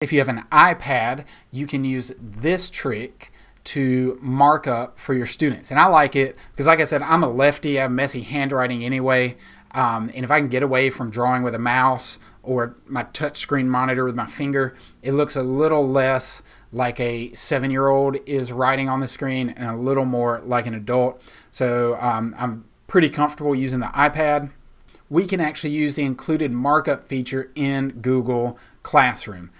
If you have an iPad, you can use this trick to mark up for your students. And I like it because, like I said, I'm a lefty. I have messy handwriting anyway. And if I can get away from drawing with a mouse or my touchscreen monitor with my finger, it looks a little less like a 7-year-old is writing on the screen and a little more like an adult. So I'm pretty comfortable using the iPad. We can actually use the included markup feature in Google Classroom.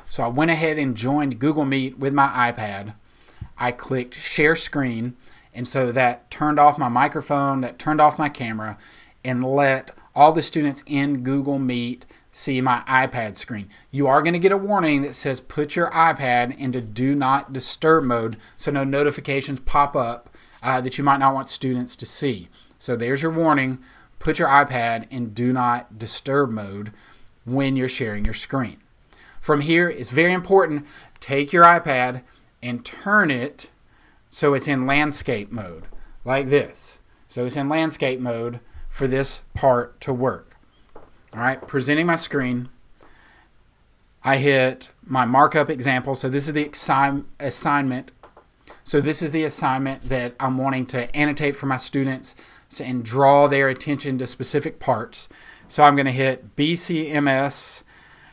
So I went ahead and joined Google Meet with my iPad. I clicked share screen, and so that turned off my microphone, that turned off my camera, and let all the students in Google Meet see my iPad screen. You are going to get a warning that says put your iPad into do not disturb mode so no notifications pop up that you might not want students to see. So there's your warning. Put your iPad in do not disturb mode when you're sharing your screen. From here, it's very important, take your iPad and turn it so it's in landscape mode, like this. So it's in landscape mode for this part to work. All right, presenting my screen. I hit my markup example. So this is the assignment. So this is the assignment that I'm wanting to annotate for my students and draw their attention to specific parts. So I'm going to hit BCMS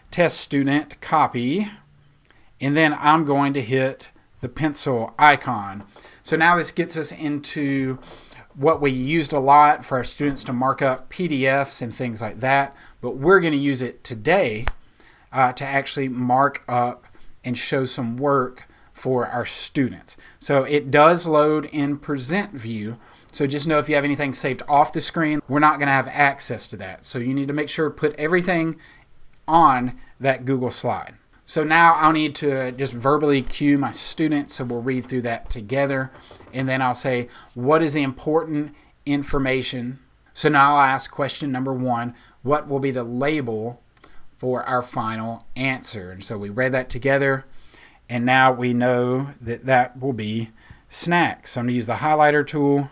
test student copy, and then I'm going to hit the pencil icon. So now this gets us into what we used a lot for our students to mark up PDFs and things like that, but we're going to use it today to actually mark up and show some work for our students. So it does load in present view, so just know if you have anything saved off the screen, we're not going to have access to that. So you need to make sure to put everything on that Google slide. So now I'll need to just verbally cue my students, so we'll read through that together, and then I'll say what is the important information. So now I'll ask question number 1, what will be the label for our final answer? And so we read that together, and now we know that that will be snacks. So I'm going to use the highlighter tool,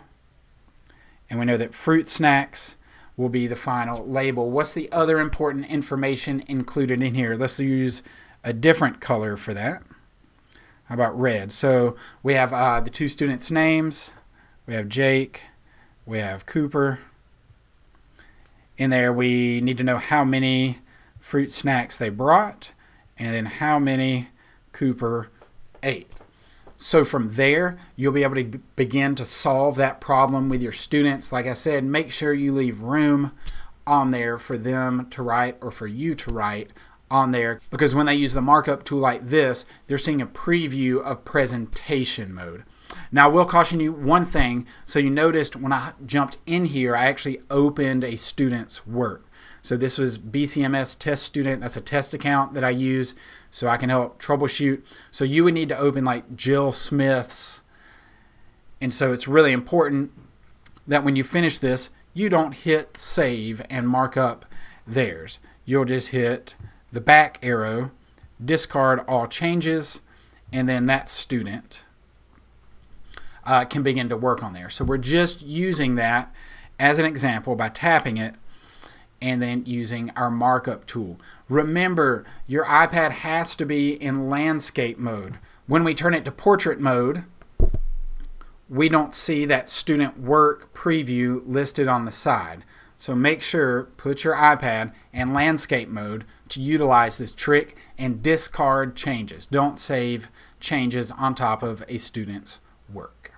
and we know that fruit snacks will be the final label. What's the other important information included in here? Let's use a different color for that. How about red? So we have the 2 students' names. We have Jake. We have Cooper. In there we need to know how many fruit snacks they brought and then how many Cooper ate. So from there, you'll be able to begin to solve that problem with your students. Like I said, make sure you leave room on there for them to write or for you to write on there, because when they use the markup tool like this, they're seeing a preview of presentation mode. Now, I will caution you one thing. So you noticed when I jumped in here, I actually opened a student's work. So this was BCMS test student. That's a test account that I use so I can help troubleshoot. So you would need to open like Jill Smith's. And so it's really important that when you finish this, you don't hit save and mark up theirs. You'll just hit the back arrow, discard all changes, and then that student can begin to work on there. So we're just using that as an example by tapping it and then using our markup tool. Remember, your iPad has to be in landscape mode. When we turn it to portrait mode, we don't see that student work preview listed on the side. So make sure, put your iPad in landscape mode to utilize this trick and discard changes. Don't save changes on top of a student's work.